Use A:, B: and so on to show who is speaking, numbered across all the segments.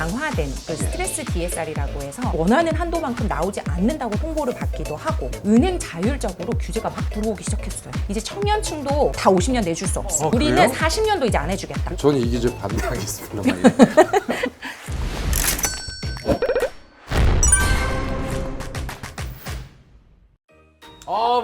A: 강화된 그 스트레스 DSR이라고 해서 원하는 한도만큼 나오지 않는다고 통보를 받기도 하고 은행 자율적으로 규제가 막 들어오기 시작했어요. 이제 청년층도 다 50년 내줄 수 없어. 우리는
B: 그래요?
A: 40년도 이제 안 해주겠다.
B: 저는 이 기준 반대하겠습니다.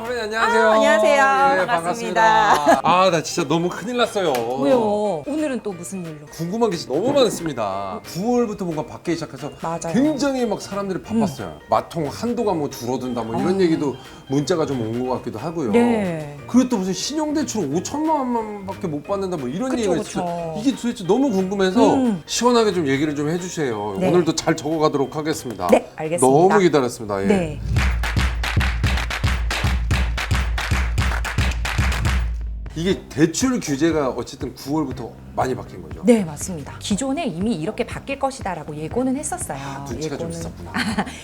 B: 프렌 안녕하세요.
A: 안녕하세요.
B: 예,
A: 반갑습니다.
B: 나 진짜 너무 큰일 났어요.
A: 왜요? 오늘은 또 무슨 일로?
B: 궁금한 게 진짜 너무 많습니다. 9월부터 뭔가 바뀌기 시작해서
A: 맞아요.
B: 굉장히 막 사람들이 바빴어요. 마통 한도가 뭐 줄어든다 뭐 이런 얘기도 문자가 좀 온 것 같기도 하고요.
A: 네.
B: 그리고 또 무슨 신용대출 5천만 원밖에 못 받는다 뭐 이런
A: 그쵸,
B: 얘기가
A: 그쵸.
B: 있어요. 이게 도대체 너무 궁금해서 시원하게 좀 얘기를 좀 해주세요.
A: 네.
B: 오늘도 잘 적어가도록 하겠습니다.
A: 네, 알겠습니다.
B: 너무 기다렸습니다. 예.
A: 네.
B: 이게 대출 규제가 어쨌든 9월부터 많이 바뀐 거죠?
A: 네, 맞습니다. 기존에 이미 이렇게 바뀔 것이다라고 예고는 했었어요.
B: 눈치가 좀 있었구나.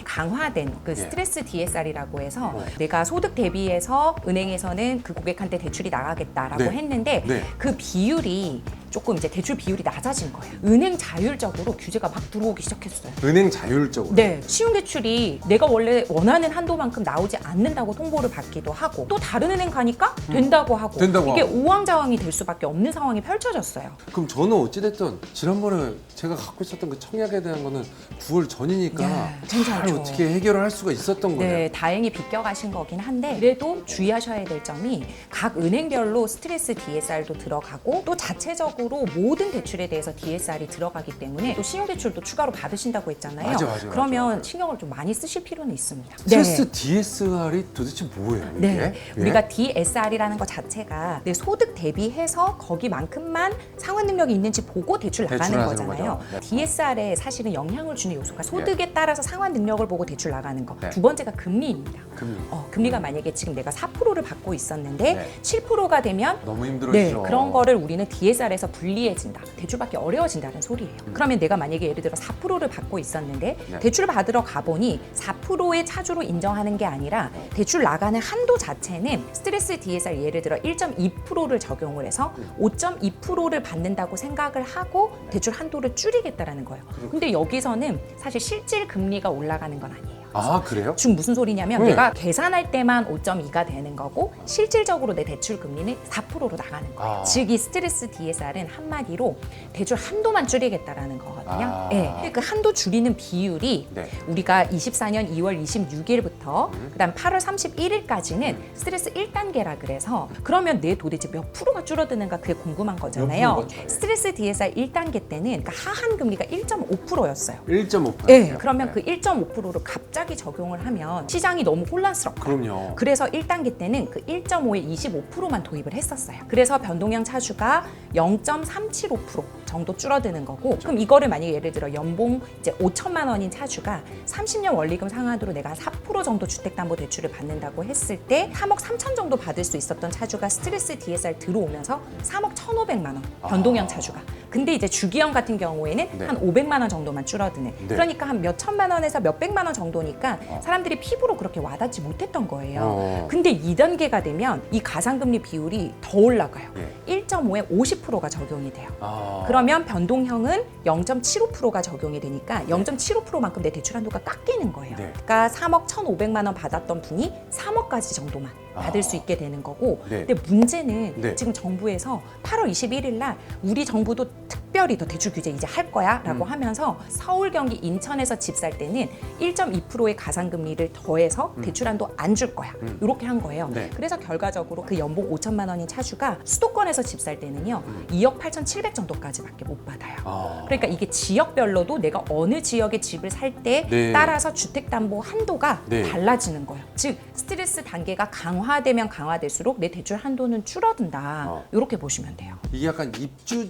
A: 강화된 그
B: 예.
A: 스트레스 DSR이라고 해서 내가 소득 대비해서 은행에서는 그 고객한테 대출이 나가겠다라고
B: 네.
A: 했는데
B: 네.
A: 그 비율이 조금 이제 대출 비율이 낮아진 거예요. 은행 자율적으로 규제가 막 들어오기 시작했어요.
B: 은행 자율적으로?
A: 네, 신용대출이 내가 원래 원하는 한도만큼 나오지 않는다고 통보를 받기도 하고 또 다른 은행 가니까 된다고 하고
B: 된다고
A: 이게
B: 하고.
A: 우왕좌왕이 될 수밖에 없는 상황이 펼쳐졌어요.
B: 그럼 저는 어찌됐든 지난번에 제가 갖고 있었던 그 청약에 대한 거는 9월 전이니까
A: 네,
B: 잘
A: 괜찮죠.
B: 어떻게 해결을 할 수가 있었던 거네요.
A: 네, 다행히 비껴가신 거긴 한데 그래도 주의하셔야 될 점이 각 은행별로 스트레스 DSR도 들어가고 또 자체적으로 모든 대출에 대해서 DSR이 들어가기 때문에 또 신용대출도 추가로 받으신다고 했잖아요.
B: 맞아.
A: 그러면 신경을 좀 많이 쓰실 필요는 있습니다.
B: 스트레스 DSR이 도대체 뭐예요? 이게?
A: 네,
B: 예?
A: 우리가 DSR이라는 것 자체가 내 소득 대비해서 거기만큼만 상환 능력이 있는지 보고 대출 나가는
B: 대출하는
A: 거잖아요.
B: 거죠. 네.
A: DSR에 사실은 영향을 주는 요소가 소득에 따라서 상환 능력을 보고 대출 나가는 거.
B: 네.
A: 두 번째가 금리입니다.
B: 금리.
A: 금리가 만약에 지금 내가 4%를 받고 있었는데
B: 네.
A: 7%가 되면
B: 너무 힘들어지죠.
A: 그런 거를 우리는 DSR에서 분리해진다. 대출받기 어려워진다는 소리예요. 그러면 내가 만약에 예를 들어 4%를 받고 있었는데
B: 네.
A: 대출 받으러 가보니 4%의 차주로 인정하는 게 아니라 대출 나가는 한도 자체는 스트레스 DSR 예를 들어 1.2%를 적용을 해서 5.2%를 받는다고 생각을 하고 대출 한도를 줄이겠다라는 거예요. 근데 여기서는 사실 실질 금리가 올라가는 건 아니에요.
B: 아, 그래요?
A: 즉 무슨 소리냐면
B: 네.
A: 내가 계산할 때만 5.2가 되는 거고 실질적으로 내 대출 금리는 4%로 나가는 거예요.
B: 아.
A: 즉 이 스트레스 DSR은 한마디로 대출 한도만 줄이겠다라는 거거든요.
B: 아.
A: 네. 그 한도 줄이는 비율이
B: 네.
A: 우리가 24년 2월 26일부터 그다음 8월 31일까지는 스트레스 1단계라 그래서 그러면 내 도대체 몇 프로가 줄어드는가 그게 궁금한 거잖아요.
B: 프로가 줄어요?
A: 스트레스 DSR 1단계 때는 그러니까 하한 금리가 1.5%였어요.
B: 1.5%.
A: 네, 그러면 그 1.5%를 갑자기 적용을 하면 시장이 너무 혼란스럽고
B: 그럼요.
A: 그래서 1단계 때는 그 1.5에 25%만 도입을 했었어요. 그래서 변동형 차주가 0.375% 정도 줄어드는 거고 그럼 이거를 만약에 예를 들어 연봉 이제 5천만 원인 차주가 30년 원리금 상환으로 내가 한 4% 정도 주택담보대출을 받는다고 했을 때 3억 3천 정도 받을 수 있었던 차주가 스트레스 DSR 들어오면서 3억 1,500만 원 변동형 차주가 근데 이제 주기형 같은 경우에는
B: 네.
A: 한 500만 원 정도만 줄어드는
B: 네.
A: 그러니까 한 몇 천만 원에서 몇 백만 원 정도니까 사람들이 피부로 그렇게 와닿지 못했던 거예요. 근데 2단계가 되면 이 가상금리 비율이 더 올라가요.
B: 네.
A: 1.5에 50%가 적용이 돼요.
B: 아.
A: 그러면 변동형은 0.75%가 적용이 되니까 0.75%만큼 내 대출 한도가 깎이는 거예요.
B: 네.
A: 그러니까 3억 1,500만 원 받았던 분이 3억까지 정도만 받을 수 있게 되는 거고
B: 네.
A: 근데 문제는
B: 네.
A: 지금 정부에서 8월 21일 날 우리 정부도 특별히 더 대출 규제 이제 할 거야 라고 하면서 서울, 경기, 인천에서 집 살 때는 1.2%의 가상금리를 더해서 대출 한도 안 줄 거야 이렇게 한 거예요.
B: 네.
A: 그래서 결과적으로 그 연봉 5천만 원인 차주가 수도권에서 집 살 때는요 2억 8,700 정도까지밖에 못 받아요.
B: 아.
A: 그러니까 이게 지역별로도 내가 어느 지역에 집을 살 때
B: 네.
A: 따라서 주택담보 한도가
B: 네.
A: 달라지는 거예요. 즉 스트레스 단계가 강화되면 강화될수록 내 대출 한도는 줄어든다. 이렇게 보시면 돼요.
B: 이게 약간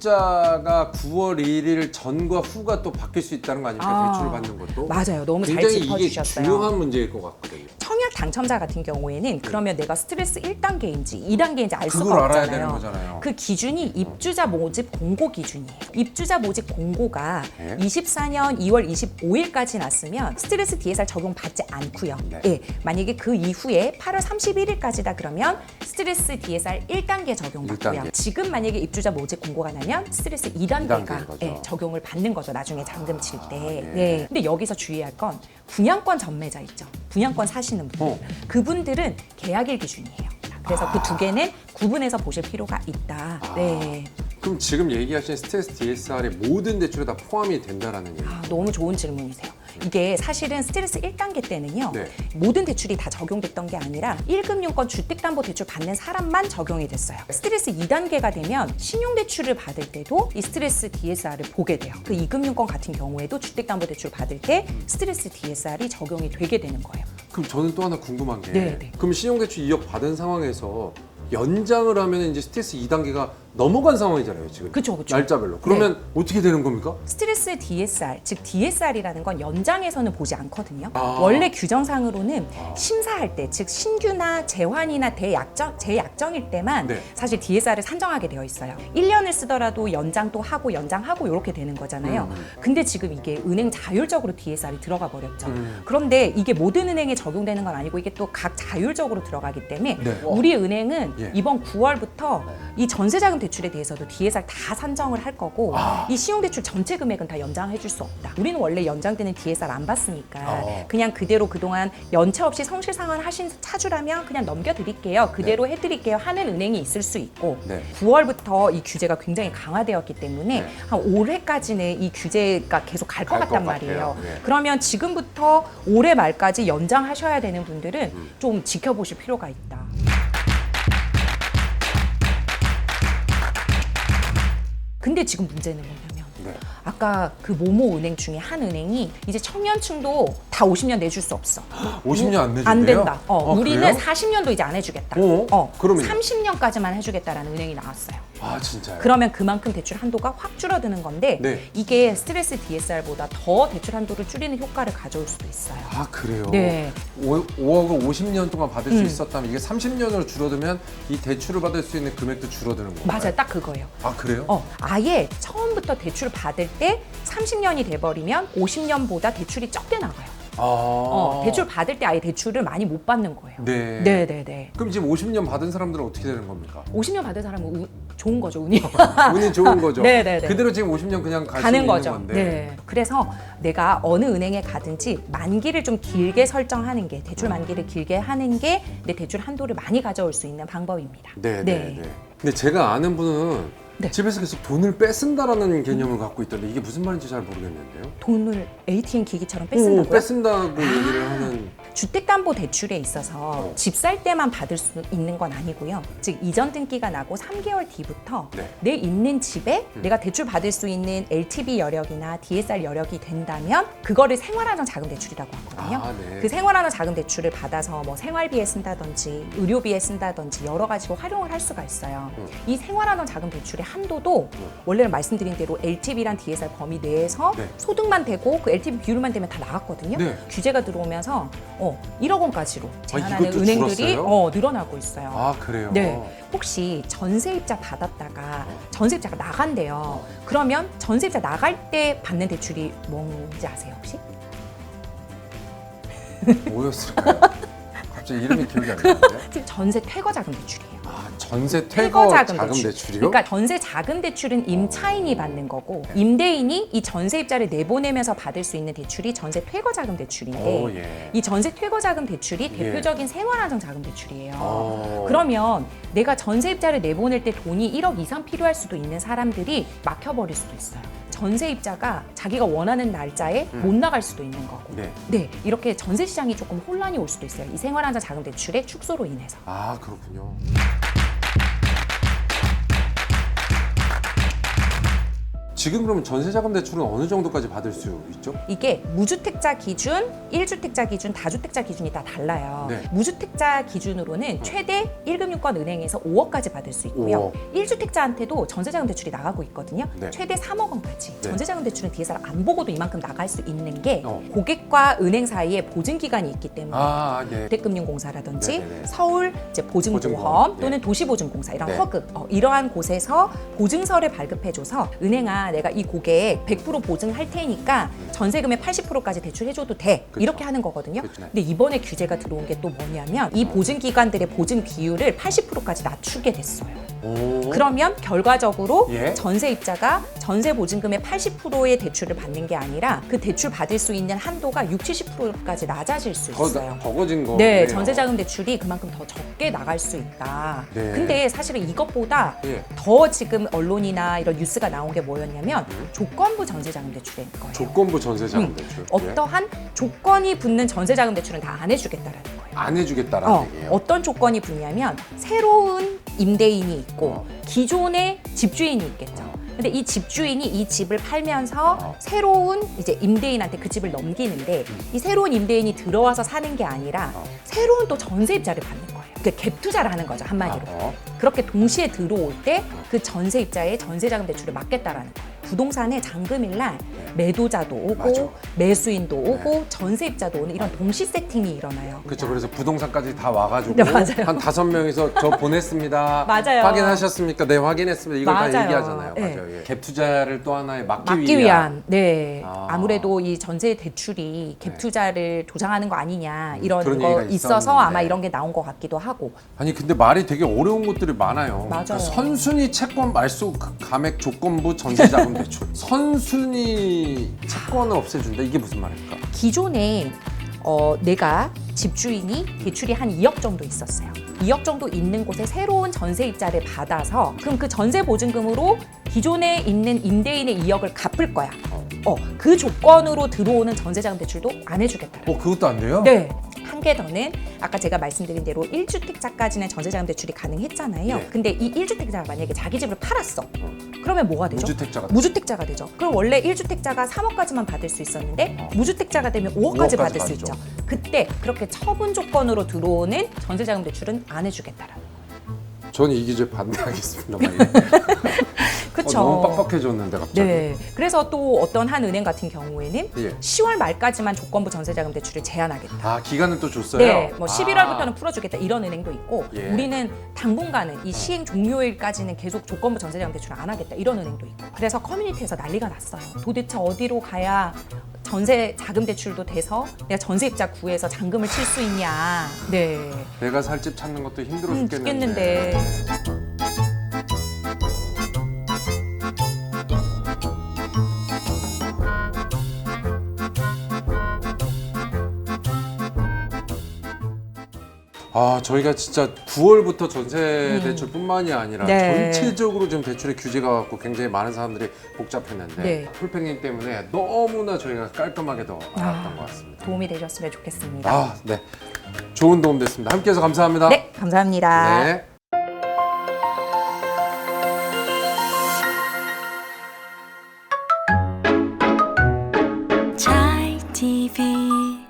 B: 입주자가 9월 1일 전과 후가 또 바뀔 수 있다는 거 아닙니까? 대출을 받는 것도.
A: 맞아요. 너무 잘
B: 굉장히 이게
A: 짚어주셨어요.
B: 중요한 문제일 것 같거든요.
A: 청약 당첨자 같은 경우에는 그러면 내가 스트레스 1단계인지 2단계인지 알 수가
B: 그걸 알아야
A: 없잖아요.
B: 되는 거잖아요.
A: 그 기준이 입주자 모집 공고 기준이에요. 입주자 모집 공고가
B: 네.
A: 24년 2월 25일까지 났으면 스트레스 DSR 적용받지 않고요.
B: 네.
A: 예, 만약에 그 이후에 8월 31일까지 3단계까지다 그러면 스트레스 DSR 1단계 적용받고요.
B: 1단계.
A: 지금 만약에 입주자 모집 공고가 나면 스트레스 2단계가
B: 2단계인 거죠.
A: 네, 적용을 받는 거죠. 나중에 잔금 칠 때.
B: 예.
A: 네. 근데 여기서 주의할 건 분양권 전매자 있죠. 분양권 사시는 분들. 그분들은 계약일 기준이에요. 그래서 그 두 개는 구분해서 보실 필요가 있다. 네.
B: 그럼 지금 얘기하신 스트레스 DSR의 모든 대출에 다 포함이 된다라는 얘기예요?
A: 너무 좋은 질문이세요. 이게 사실은 스트레스 1단계 때는요.
B: 네.
A: 모든 대출이 다 적용됐던 게 아니라 1금융권 주택담보대출 받는 사람만 적용이 됐어요. 스트레스 2단계가 되면 신용대출을 받을 때도 이 스트레스 DSR을 보게 돼요. 그 2금융권 같은 경우에도 주택담보대출 받을 때 스트레스 DSR이 적용이 되게 되는 거예요.
B: 그럼 저는 또 하나 궁금한 게
A: 네.
B: 그럼 신용대출 2억 받은 상황에서 연장을 하면 이제 스트레스 2단계가 넘어간 상황이잖아요, 지금.
A: 그쵸.
B: 날짜별로. 그러면 어떻게 되는 겁니까?
A: 스트레스 DSR, 즉 DSR이라는 건 연장에서는 보지 않거든요.
B: 아.
A: 원래 규정상으로는 심사할 때, 즉 신규나 재환이나 재약정일 때만
B: 네.
A: 사실 DSR을 산정하게 되어 있어요. 1년을 쓰더라도 연장도 하고 연장하고 이렇게 되는 거잖아요. 근데 지금 이게 은행 자율적으로 DSR이 들어가 버렸죠. 그런데 이게 모든 은행에 적용되는 건 아니고 이게 또 각 자율적으로 들어가기 때문에
B: 네.
A: 우리 은행은
B: 예.
A: 이번 9월부터 이 전세자금 대출에 대해서도 DSR 다 산정을 할 거고 이 신용대출 전체 금액은 다 연장해 줄 수 없다. 우리는 원래 연장되는 DSR 안 받으니까 그냥 그대로 그동안 연체 없이 성실 상환하신 차주라면 그냥 넘겨드릴게요. 그대로 해드릴게요 하는 은행이 있을 수 있고
B: 네.
A: 9월부터 이 규제가 굉장히 강화되었기 때문에
B: 네.
A: 한 올해까지는 이 규제가 계속 갈 것
B: 갈
A: 같단
B: 것
A: 말이에요.
B: 같아요. 네.
A: 그러면 지금부터 올해 말까지 연장하셔야 되는 분들은 좀 지켜보실 필요가 있다. 근데 지금 문제는 뭐냐면
B: 네.
A: 아까 그 모모 은행 중에 한 은행이 이제 청년층도 다 50년 내줄 수 없어.
B: 50년 안 내준대요?
A: 안 된다. 우리는
B: 그래요?
A: 40년도 이제 안 해주겠다.
B: 그러면요?
A: 30년까지만 해주겠다라는 은행이 나왔어요.
B: 아, 진짜요?
A: 그러면 그만큼 대출 한도가 확 줄어드는 건데
B: 네.
A: 이게 스트레스 DSR보다 더 대출 한도를 줄이는 효과를 가져올 수도 있어요.
B: 아, 그래요?
A: 네.
B: 5억을 50년 동안 받을 수 있었다면 이게 30년으로 줄어들면 이 대출을 받을 수 있는 금액도 줄어드는 건가요?
A: 맞아요. 딱 그거예요.
B: 아, 그래요?
A: 아예 처음부터 대출 받을 때 30년이 돼버리면 50년보다 대출이 적게 나가요. 대출 받을 때 아예 대출을 많이 못 받는 거예요.
B: 네.
A: 네네네.
B: 그럼 지금 50년 받은 사람들은 어떻게 되는 겁니까?
A: 50년 받은 사람은 좋은 거죠, 운이.
B: 운이 좋은 거죠?
A: 네네네.
B: 그대로 지금 50년 그냥 갈 수
A: 가는
B: 있는
A: 거죠.
B: 건데.
A: 네. 그래서 내가 어느 은행에 가든지 만기를 좀 길게 설정하는 게 대출 만기를 길게 하는 게 내 대출 한도를 많이 가져올 수 있는 방법입니다.
B: 네. 근데 제가 아는 분은
A: 네.
B: 집에서 계속 돈을 뺏은다라는 개념을 갖고 있던데 이게 무슨 말인지 잘 모르겠는데요.
A: 돈을 ATM 기기처럼 뺏는다고요?
B: 뺏은다고 얘기를 하는.
A: 주택담보대출에 있어서 집 살 때만 받을 수 있는 건 아니고요. 즉 이전 등기가 나고 3개월 뒤부터
B: 네.
A: 내 있는 집에 내가 대출 받을 수 있는 LTV 여력이나 DSR 여력이 된다면 그거를 생활안정 자금 대출이라고 하거든요.
B: 아, 네.
A: 그 생활안정 자금 대출을 받아서 뭐 생활비에 쓴다든지 의료비에 쓴다든지 여러 가지로 활용을 할 수가 있어요. 이 생활안정 자금 대출의 한도도 원래는 말씀드린 대로 LTV란 DSR 범위 내에서
B: 네.
A: 소득만 되고 그 LTV 비율만 되면 다 나갔거든요.
B: 네.
A: 규제가 들어오면서 1억 원까지로 제한하는
B: 이것도
A: 은행들이
B: 줄었어요?
A: 늘어나고 있어요.
B: 아, 그래요?
A: 네. 혹시 전세입자 받았다가 전세입자가 나간대요. 그러면 전세입자 나갈 때 받는 대출이 뭔지 아세요 혹시?
B: 뭐였을까요? 갑자기 이름이 기억이 안 나는데.
A: 지금 전세 퇴거 자금 대출이에요.
B: 아, 전세 퇴거 자금 대출이요?
A: 그러니까 전세 자금 대출은 임차인이 받는 거고 임대인이 이 전세입자를 내보내면서 받을 수 있는 대출이 전세 퇴거 자금 대출인데
B: 예.
A: 이 전세 퇴거 자금 대출이
B: 예.
A: 대표적인 생활안정 자금 대출이에요. 그러면 내가 전세입자를 내보낼 때 돈이 1억 이상 필요할 수도 있는 사람들이 막혀버릴 수도 있어요. 전세입자가 자기가 원하는 날짜에 못 나갈 수도 있는 거고.
B: 네.
A: 이렇게 전세 시장이 조금 혼란이 올 수도 있어요. 이 생활안정 자금 대출의 축소로 인해서.
B: 아, 그렇군요. 지금 그러면 전세자금 대출은 어느 정도까지 받을 수 있죠?
A: 이게 무주택자 기준, 1주택자 기준, 다주택자 기준이 다 달라요.
B: 네.
A: 무주택자 기준으로는 최대 1금융권 은행에서 5억까지 받을 수 있고요. 1주택자한테도 전세자금 대출이 나가고 있거든요.
B: 네.
A: 최대 3억 원까지.
B: 네.
A: 전세자금 대출은 DSR 안 보고도 이만큼 나갈 수 있는 게
B: 어.
A: 고객과 은행 사이에 보증기간이 있기 때문에
B: 예.
A: 주택금융공사라든지
B: 네네네.
A: 서울 이제 보증보험
B: 보증보험,
A: 또는 도시보증공사 이런
B: 네.
A: 허그 이러한 곳에서 보증서를 발급해줘서 은행아 내가 이 고객 100% 보증할 테니까 전세금의 80%까지 대출해줘도 돼.
B: 그쵸.
A: 이렇게 하는 거거든요.
B: 그쵸.
A: 근데 이번에 규제가 들어온 게 또 뭐냐면 이 보증기관들의 보증 비율을 80%까지 낮추게 됐어요.
B: 오.
A: 그러면 결과적으로
B: 예.
A: 전세입자가 전세 보증금의 80%의 대출을 받는 게 아니라 그 대출 받을 수 있는 한도가 60, 70%까지 낮아질 수 있어요.
B: 적어진 거.
A: 네, 전세자금 대출이 그만큼 더 적게 나갈 수 있다.
B: 네.
A: 근데 사실은 이것보다
B: 예.
A: 더 지금 언론이나 이런 뉴스가 나온 게 뭐였냐면 조건부 전세자금 대출인 거예요.
B: 조건부 전세자금 대출. 예.
A: 어떠한 조건이 붙는 전세자금 대출은 다 안 해주겠다라는 거예요.
B: 안 해주겠다라는 얘기예요.
A: 어떤 조건이 붙냐면 새로운 임대인이 있고 기존의 집주인이 있겠죠. 근데 이 집주인이 이 집을 팔면서 새로운 이제 임대인한테 그 집을 넘기는데 이 새로운 임대인이 들어와서 사는 게 아니라 새로운 또 전세입자를 받는 거예요. 그러니까 갭 투자를 하는 거죠, 한마디로. 그렇게 동시에 들어올 때 그 전세입자의 전세자금 대출을 막겠다라는 거예요. 부동산에 잠금일날 매도자도 오고
B: 맞아.
A: 매수인도 오고 전세입자도 오는 이런 동시 세팅이 일어나요.
B: 그렇죠. 그래서 부동산까지 다 와가지고
A: 네, 맞아요.
B: 한 5명이서 저 보냈습니다.
A: 맞아요.
B: 확인하셨습니까? 네, 확인했습니다. 이걸 다
A: 맞아요.
B: 얘기하잖아요.
A: 네.
B: 맞아요. 예. 갭 투자를 또 하나의 막기
A: 막기 위한, 네.
B: 아.
A: 아무래도 이 전세 대출이 갭 투자를 조장하는 거 아니냐 이런
B: 그런
A: 거
B: 얘기가
A: 있어서
B: 있었는데.
A: 아마 이런 게 나온 것 같기도 하고.
B: 아니 근데 말이 되게 어려운 것들이 많아요.
A: 맞아요.
B: 그러니까 선순위 채권 말소 감액 조건부 전세자금 대출. 선순위 채권을 없애준다. 이게 무슨 말입니까?
A: 기존에 내가 집주인이 대출이 한 2억 정도 있었어요. 2억 정도 있는 곳에 새로운 전세입자를 받아서 그럼 그 전세 보증금으로 기존에 있는 임대인의 2억을 갚을 거야. 그 조건으로 들어오는 전세자금 대출도 안 해주겠다.
B: 그것도 안 돼요?
A: 네. 한 개 더는 아까 제가 말씀드린 대로 1주택자까지는 전세자금 대출이 가능했잖아요.
B: 네.
A: 근데 이 1주택자가 만약에 자기 집을 팔았어. 그러면 뭐가 되죠?
B: 무주택자가
A: 되죠. 그럼 원래 1주택자가 3억까지만 받을 수 있었는데 무주택자가 되면 5억까지 받을 수 있죠. 그때 그렇게 처분 조건으로 들어오는 전세자금 대출은 안 해주겠다라는.
B: 저는 이 기준에 반대하겠습니다.
A: 그렇죠.
B: 너무 빡빡해졌는데 갑자기.
A: 네. 그래서 또 어떤 한 은행 같은 경우에는
B: 예.
A: 10월 말까지만 조건부 전세자금 대출을 제한하겠다.
B: 아 기간은 또 줬어요?
A: 네, 뭐 11월부터는 풀어주겠다 이런 은행도 있고
B: 예.
A: 우리는 당분간은 이 시행 종료일까지는 계속 조건부 전세자금 대출을 안 하겠다 이런 은행도 있고 그래서 커뮤니티에서 난리가 났어요. 도대체 어디로 가야 전세 자금 대출도 돼서 내가 전세입자 구해서 잔금을 칠 수 있냐. 네.
B: 내가 살 집 찾는 것도 힘들어 죽겠는데.
A: 죽겠는데.
B: 저희가 진짜 9월부터 전세 대출뿐만이 아니라
A: 네.
B: 전체적으로 좀 대출의 규제가 갖고 굉장히 많은 사람들이 복잡했는데
A: 네.
B: 풀팽님 때문에 너무나 저희가 깔끔하게 더 알았던 것 같습니다.
A: 도움이 되셨으면 좋겠습니다.
B: 네. 좋은 도움 됐습니다. 함께해서 감사합니다.
A: 네, 감사합니다.
B: 네.
C: Chai TV